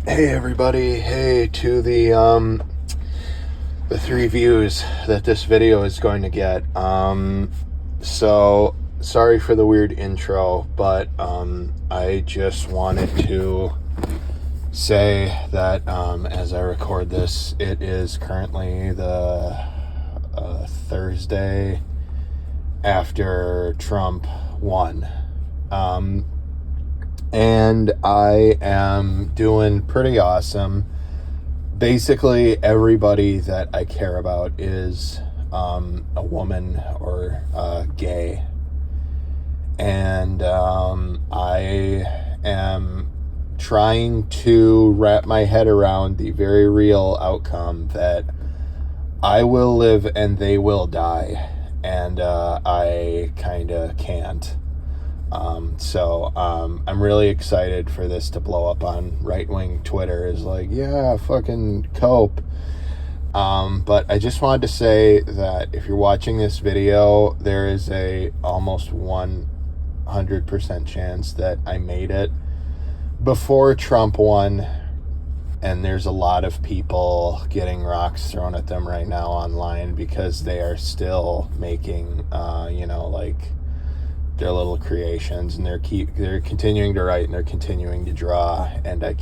Hey everybody, hey to the 3 views that this video is going to get. So sorry for the weird intro, but I just wanted to say that as I record this, it is currently the Thursday after Trump won. And I am doing pretty awesome. Basically, everybody that I care about is a woman or gay. And I am trying to wrap my head around the very real outcome that I will live and they will die. And I kind of can't. So I'm really excited for this to blow up on right-wing Twitter. Is like, yeah, fucking cope. But I just wanted to say that if you're watching this video, there is a almost 100% chance that I made it before Trump won. And there's a lot of people getting rocks thrown at them right now online because they are still making, their little creations, and they're continuing to write and they're continuing to draw, and I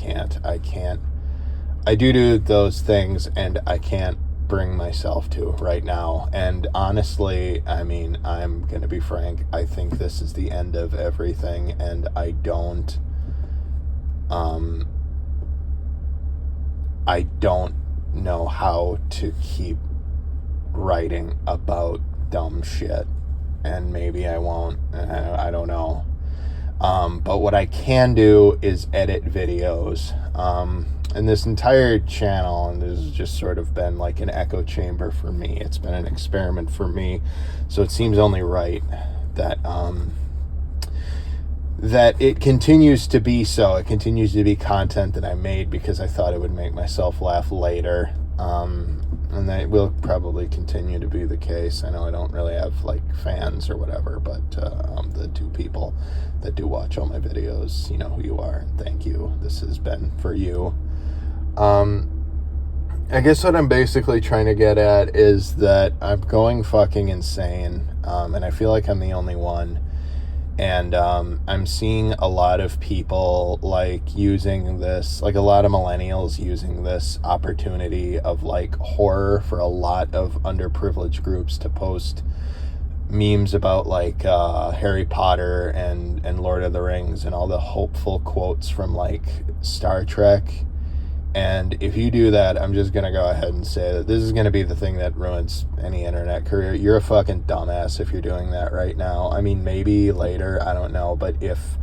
do those things, and I can't bring myself to right now. And honestly, I mean, I'm gonna be frank, I think this is the end of everything, and I don't know how to keep writing about dumb shit. And maybe I won't. I don't know. But what I can do is edit videos. And this entire channel, and this has just sort of been like an echo chamber for me. It's been an experiment for me. So it seems only right that that it continues to be so. It continues to be content that I made because I thought it would make myself laugh later. And that will probably continue to be the case. I know I don't really have like fans or whatever, but the 2 people that do watch all my videos, you know who you are, and thank you. This has been for you. I guess what I'm basically trying to get at is that I'm going fucking insane, and I feel like I'm the only one. And I'm seeing a lot of people like using this, like a lot of millennials using this opportunity of like horror for a lot of underprivileged groups to post memes about like Harry Potter and Lord of the Rings and all the hopeful quotes from like Star Trek. And if you do that, I'm just going to go ahead and say that this is going to be the thing that ruins any internet career. You're a fucking dumbass if you're doing that right now. I mean, maybe later, I don't know. But if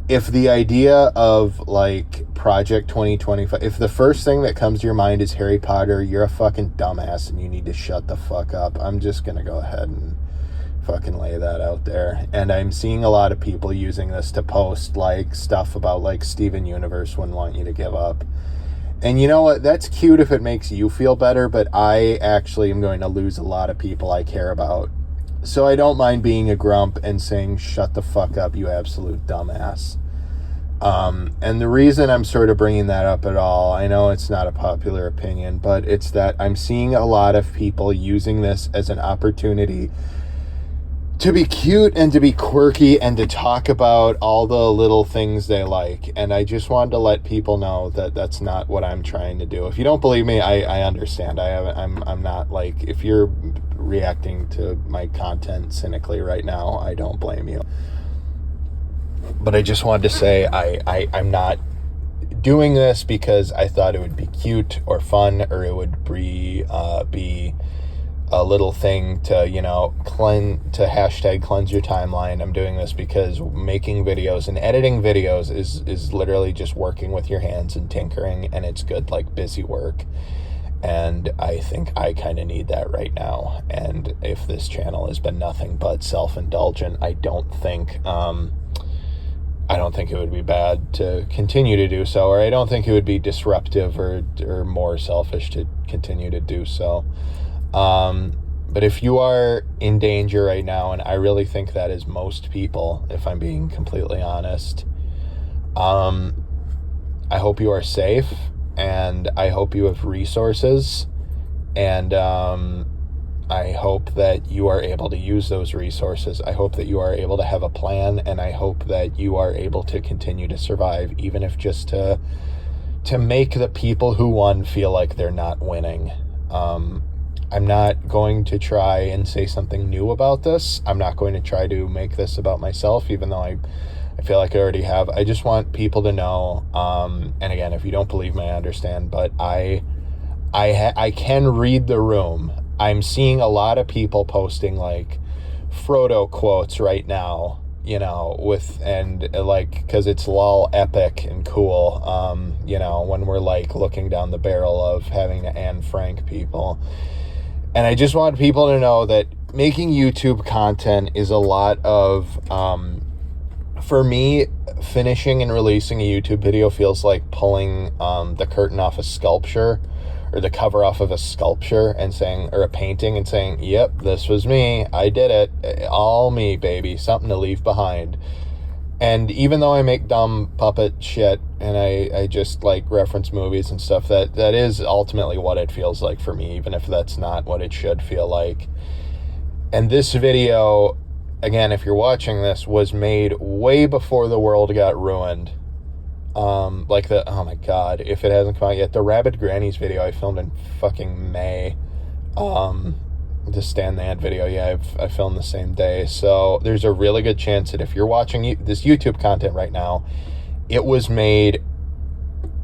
the idea of like Project 2025, if the first thing that comes to your mind is Harry Potter, you're a fucking dumbass and you need to shut the fuck up. I'm just going to go ahead and fucking lay that out there. And I'm seeing a lot of people using this to post like stuff about like Steven Universe wouldn't want you to give up. And you know what? That's cute if it makes you feel better, but I actually am going to lose a lot of people I care about. So I don't mind being a grump and saying, shut the fuck up, you absolute dumbass. And the reason I'm sort of bringing that up at all, I know it's not a popular opinion, but it's that I'm seeing a lot of people using this as an opportunity to be cute and to be quirky and to talk about all the little things they like. And I just wanted to let people know that that's not what I'm trying to do. If you don't believe me, I understand. I'm not like, if you're reacting to my content cynically right now, I don't blame you. But I just wanted to say I'm not doing this because I thought it would be cute or fun, or it would be a little thing to, to hashtag cleanse your timeline. I'm doing this because making videos and editing videos is literally just working with your hands and tinkering, and it's good, like busy work. And I think I kind of need that right now. And if this channel has been nothing but self-indulgent, I don't think it would be bad to continue to do so, or I don't think it would be disruptive or more selfish to continue to do so. But if you are in danger right now, and I really think that is most people, if I'm being completely honest, I hope you are safe, and I hope you have resources, and I hope that you are able to use those resources. I hope that you are able to have a plan, and I hope that you are able to continue to survive, even if just to make the people who won feel like they're not winning. I'm not going to try and say something new about this. I'm not going to try to make this about myself, even though I feel like I already have. I just want people to know, and again, if you don't believe me, I understand, but I can read the room. I'm seeing a lot of people posting like Frodo quotes right now, you know, because it's lol epic and cool, you know, when we're like looking down the barrel of having to Anne Frank people. And I just want people to know that making YouTube content is a lot of, for me, finishing and releasing a YouTube video feels like pulling the curtain off a sculpture, or the cover off of a sculpture, and saying, or a painting, and saying, yep, this was me, I did it, all me, baby, something to leave behind. And even though I make dumb puppet shit, and I just like reference movies and stuff, that is ultimately what it feels like for me, even if that's not what it should feel like. And this video, again, if you're watching this, was made way before the world got ruined. Oh my god, if it hasn't come out yet, the Rabid Grannies video I filmed in fucking May. The Stan the Ant video, yeah, I filmed the same day. So there's a really good chance that if you're watching this YouTube content right now, it was made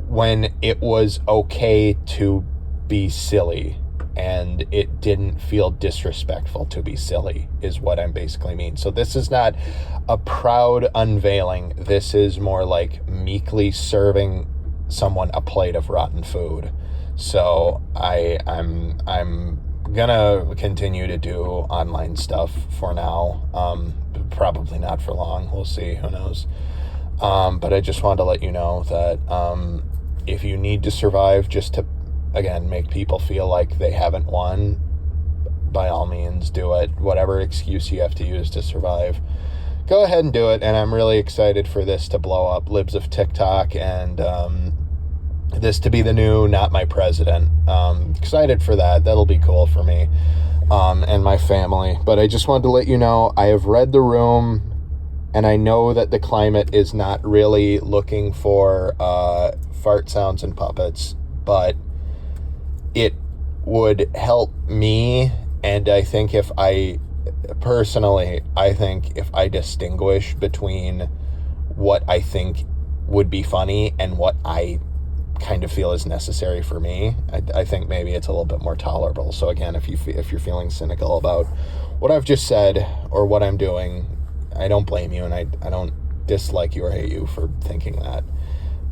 when it was okay to be silly, and it didn't feel disrespectful to be silly, is what I'm basically mean. So this is not a proud unveiling. This is more like meekly serving someone a plate of rotten food. So I'm gonna continue to do online stuff for now. Probably not for long. We'll see. Who knows? But I just wanted to let you know that if you need to survive just to, again, make people feel like they haven't won, by all means, do it. Whatever excuse you have to use to survive, go ahead and do it. And I'm really excited for this to blow up. Libs of TikTok, and this to be the new Not My President. Excited for that. That'll be cool for me and my family. But I just wanted to let you know, I have read the room, and I know that the climate is not really looking for fart sounds and puppets, but it would help me. And I think if I distinguish between what I think would be funny and what I kind of feel is necessary for me, I think maybe it's a little bit more tolerable. So again, if you're feeling cynical about what I've just said or what I'm doing, I don't blame you, and I don't dislike you or hate you for thinking that.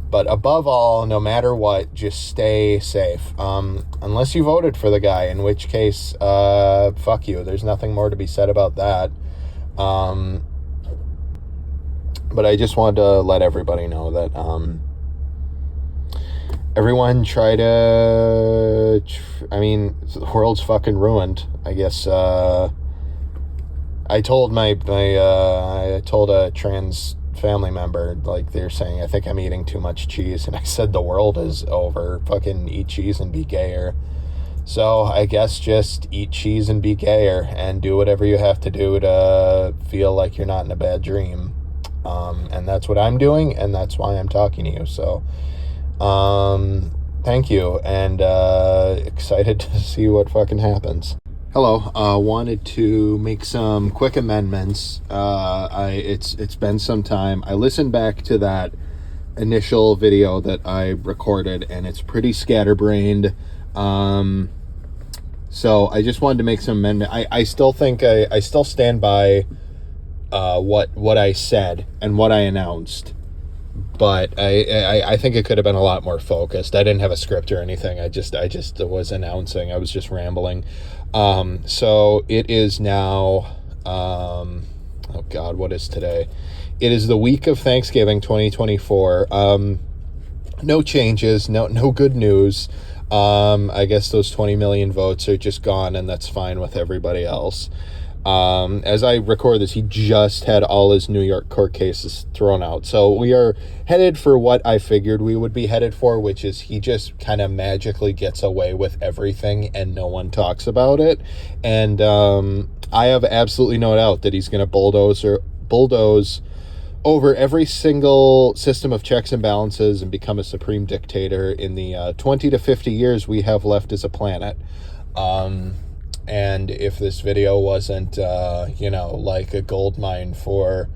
But above all, no matter what, just stay safe. Unless you voted for the guy, in which case, fuck you. There's nothing more to be said about that. But I just wanted to let everybody know that everyone try to... the world's fucking ruined. I guess I told I told a trans family member, like, they're saying, I think I'm eating too much cheese, and I said, the world is over. Fucking eat cheese and be gayer. So I guess just eat cheese and be gayer, and do whatever you have to do to feel like you're not in a bad dream. And that's what I'm doing, and that's why I'm talking to you. So thank you, and excited to see what fucking happens. Hello, wanted to make some quick amendments. It's been some time. I listened back to that initial video that I recorded, and it's pretty scatterbrained. So I just wanted to make some amendment. I still think I still stand by what I said and what I announced, but I think it could have been a lot more focused. I didn't have a script or anything. I just was announcing. I was just rambling. So it is now, oh God, what is today? It is the week of Thanksgiving, 2024. No changes, no good news. I guess those 20 million votes are just gone, and that's fine with everybody else. As I record this, he just had all his New York court cases thrown out. So we are headed for what I figured we would be headed for, which is he just kind of magically gets away with everything and no one talks about it. And I have absolutely no doubt that he's going to bulldoze over every single system of checks and balances and become a supreme dictator in the 20 to 50 years we have left as a planet. And if this video wasn't, like a gold mine for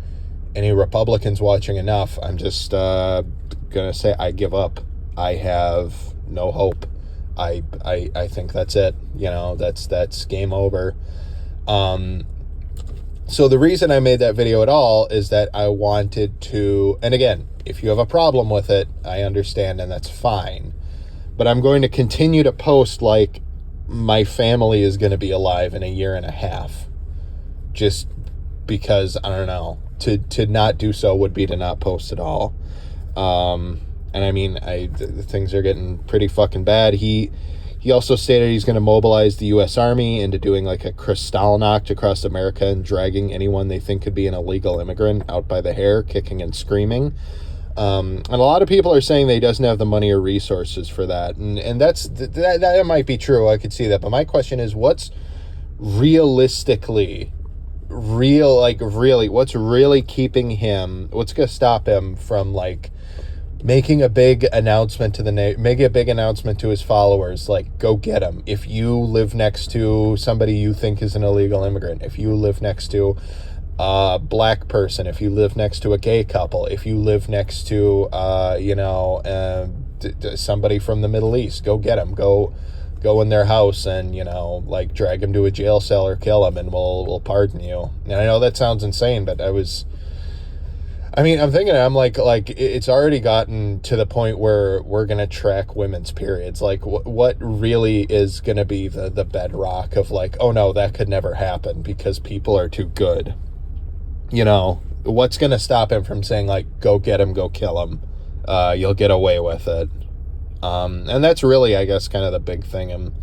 any Republicans watching enough, I'm just going to say I give up. I have no hope. I think that's it. That's game over. So the reason I made that video at all is that I wanted to, and again, if you have a problem with it, I understand, and that's fine. But I'm going to continue to post like my family is going to be alive in a year and a half. Just because, I don't know, to not do so would be to not post at all. And I mean, the things are getting pretty fucking bad. He also stated he's going to mobilize the U.S. Army into doing like a Kristallnacht across America and dragging anyone they think could be an illegal immigrant out by the hair, kicking and screaming. And a lot of people are saying that he doesn't have the money or resources for that. And that might be true. I could see that. But my question is, what's realistically what's really keeping him, what's going to stop him from like making a big announcement to his followers, like, go get him. If you live next to somebody you think is an illegal immigrant, if you live next to a black person, if you live next to a gay couple, if you live next to, somebody from the Middle East, go get them. Go in their house and, drag them to a jail cell or kill them, and we'll pardon you. And I know that sounds insane, but I'm thinking, it's already gotten to the point where we're going to track women's periods. Like, what really is going to be the bedrock of like, oh no, that could never happen because people are too good. What's going to stop him from saying, like, go get him, go kill him. You'll get away with it. And that's really, I guess, kind of the big thing I'm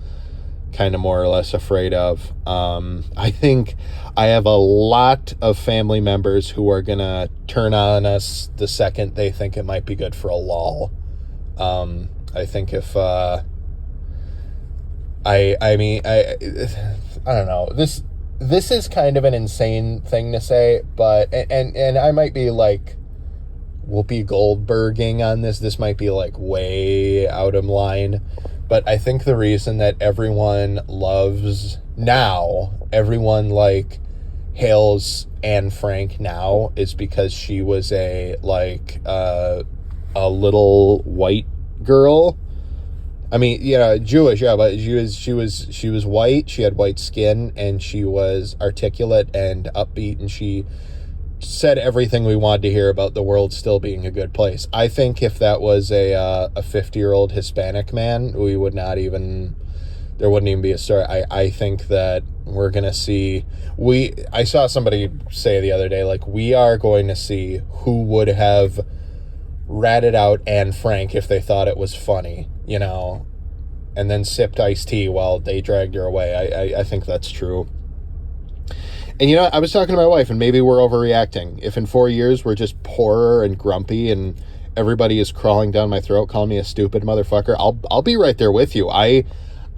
kind of more or less afraid of. I think I have a lot of family members who are going to turn on us the second they think it might be good for a lull. I think if, I don't know, this is kind of an insane thing to say, but, and I might be like Whoopi Goldberging on this. This might be like way out of line, but I think the reason that everyone like hails Anne Frank now is because she was a little white girl. I mean, Jewish, yeah, but she was white, she had white skin, and she was articulate and upbeat, and she said everything we wanted to hear about the world still being a good place. I think if that was a 50-year-old Hispanic man, there wouldn't even be a story. I think that we're going to see, I saw somebody say the other day, like, we are going to see who would have ratted out Anne Frank if they thought it was funny, and then sipped iced tea while they dragged her away. I think that's true. And, I was talking to my wife, and maybe we're overreacting. If in 4 years we're just poorer and grumpy and everybody is crawling down my throat calling me a stupid motherfucker, I'll be right there with you. I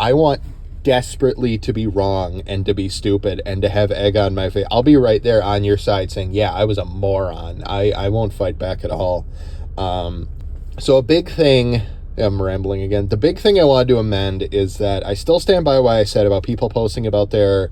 want desperately to be wrong and to be stupid and to have egg on my face. I'll be right there on your side saying, yeah, I was a moron. I won't fight back at all. So a big thing, I'm rambling again. The big thing I wanted to amend is that I still stand by what I said about people posting about their,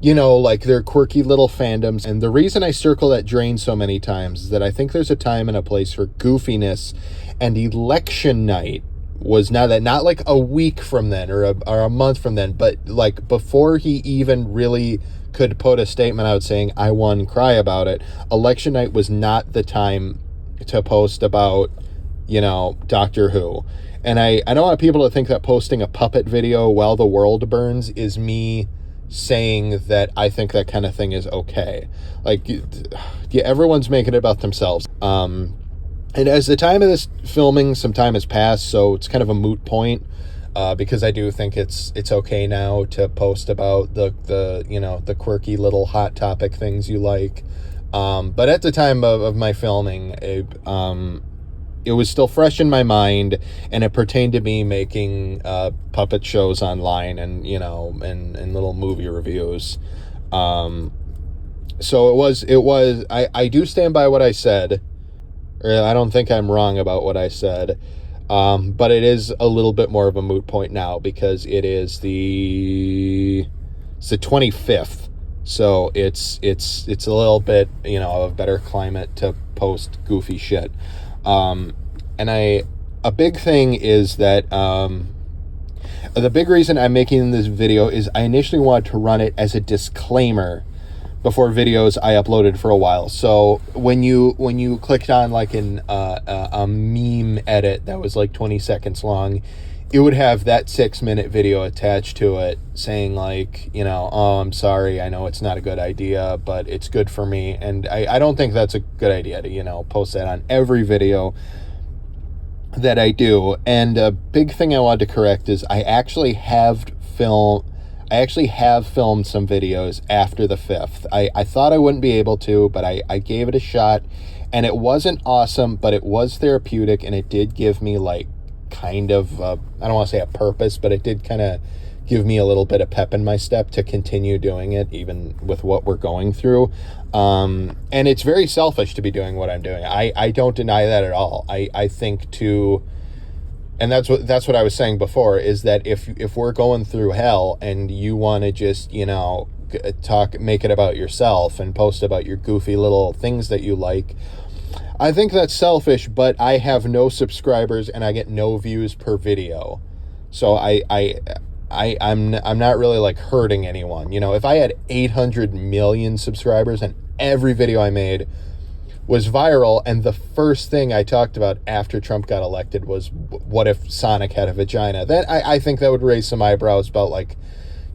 their quirky little fandoms. And the reason I circle that drain so many times is that I think there's a time and a place for goofiness, and election night was not like a week from then or a month from then, but like before he even really could put a statement out saying, I won, cry about it. Election night was not the time to post about, Doctor Who. And I don't want people to think that posting a puppet video while the world burns is me saying that I think that kind of thing is okay. Like, yeah, everyone's making it about themselves. And as the time of this filming, some time has passed, so it's kind of a moot point. because I do think it's okay now to post about the you know, the quirky little hot topic things you like. But at the time of my filming, it was still fresh in my mind, and it pertained to me making puppet shows online, and you know, and little movie reviews. So it was I do stand by what I said. I don't think I'm wrong about what I said. But it is a little bit more of a moot point now, because it's the 25th. So it's a little bit, you know, of a better climate to post goofy shit. And a big thing is that, the big reason I'm making this video is I initially wanted to run it as a disclaimer before videos I uploaded for a while. So when you clicked on like a meme edit that was like 20 seconds long, it would have that 6-minute video attached to it saying like, you know, oh, I'm sorry, I know it's not a good idea, but it's good for me. And I don't think that's a good idea to, you know, post that on every video that I do. And a big thing I wanted to correct is I actually have filmed some videos after the 5th. I thought I wouldn't be able to, but I gave it a shot, and it wasn't awesome, but it was therapeutic, and it did give me like kind of, I don't want to say a purpose, but it did kind of give me a little bit of pep in my step to continue doing it, even with what we're going through. And it's very selfish to be doing what I'm doing. I don't deny that at all. I think and that's what I was saying before, is that if we're going through hell and you want to just, you know, make it about yourself and post about your goofy little things that you like, I think that's selfish. But I have no subscribers and I get no views per video, so I'm not really like hurting anyone. You know, if I had 800 million subscribers and every video I made was viral, and the first thing I talked about after Trump got elected was what if Sonic had a vagina, then I think that would raise some eyebrows about like,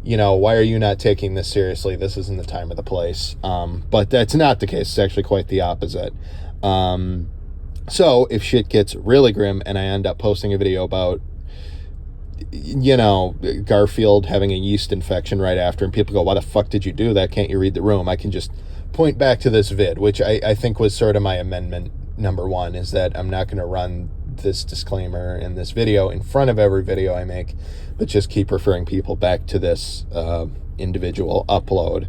you know, why are you not taking this seriously? This isn't the time or the place. But that's not the case. It's actually quite the opposite. So if shit gets really grim and I end up posting a video about, you know, Garfield having a yeast infection right after, and people go, why the fuck did you do that? Can't you read the room? I can just point back to this vid, which I think was sort of my amendment number 1, is that I'm not going to run this disclaimer in this video in front of every video I make, but just keep referring people back to this individual upload.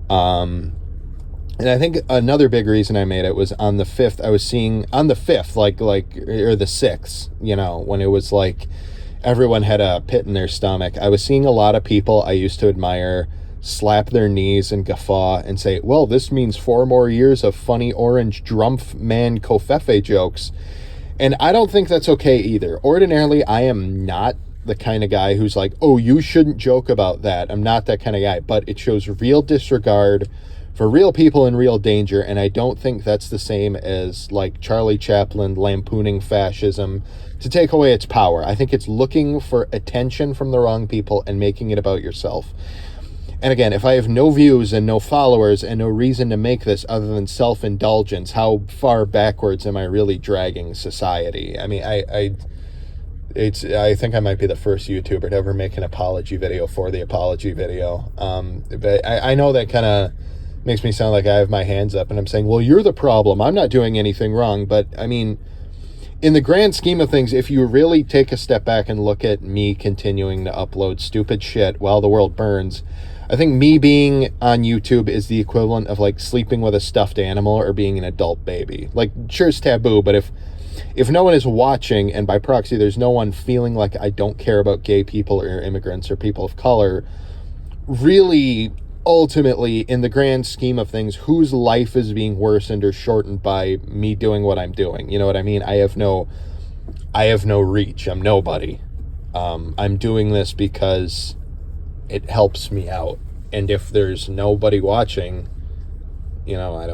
And I think another big reason I made it was on the 5th. I was seeing on the 5th, like or the 6th, you know, when it was like everyone had a pit in their stomach. I was seeing a lot of people I used to admire slap their knees and guffaw and say, well, this means 4 more years of funny orange drumpf man kofefe jokes. And I don't think that's okay either. Ordinarily, I am not the kind of guy who's like, oh, you shouldn't joke about that. I'm not that kind of guy. But it shows real disregard for real people in real danger, and I don't think that's the same as like Charlie Chaplin lampooning fascism to take away its power. I think it's looking for attention from the wrong people and making it about yourself. And again, if I have no views and no followers and no reason to make this other than self-indulgence, how far backwards am I really dragging society? I mean, I think I might be the first YouTuber to ever make an apology video for the apology video. But I know that kind of makes me sound like I have my hands up and I'm saying, well, you're the problem. I'm not doing anything wrong. But I mean, in the grand scheme of things, if you really take a step back and look at me continuing to upload stupid shit while the world burns, I think me being on YouTube is the equivalent of like sleeping with a stuffed animal or being an adult baby. Like, sure, it's taboo, but if no one is watching, and by proxy there's no one feeling like I don't care about gay people or immigrants or people of color, really, ultimately, in the grand scheme of things, whose life is being worsened or shortened by me doing what I'm doing? You know what I mean? I have no reach. I'm nobody. I'm doing this because it helps me out. And if there's nobody watching, you know, I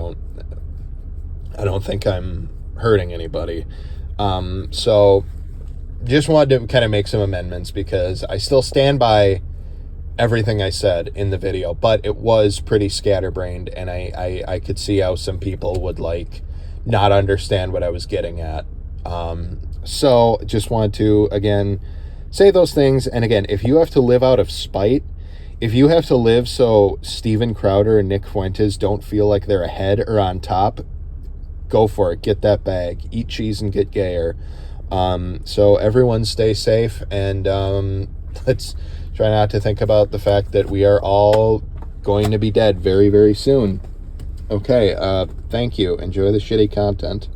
don't think I'm hurting anybody. So just wanted to kind of make some amendments, because I still stand by everything I said in the video, but it was pretty scatterbrained, and I could see how some people would like not understand what I was getting at. So just wanted to again say those things. And again, if you have to live out of spite, if you have to live so Steven Crowder and Nick Fuentes don't feel like they're ahead or on top, go for it. Get that bag. Eat cheese and get gayer. So everyone stay safe, and let's try not to think about the fact that we are all going to be dead very, very soon. Okay, thank you. Enjoy the shitty content.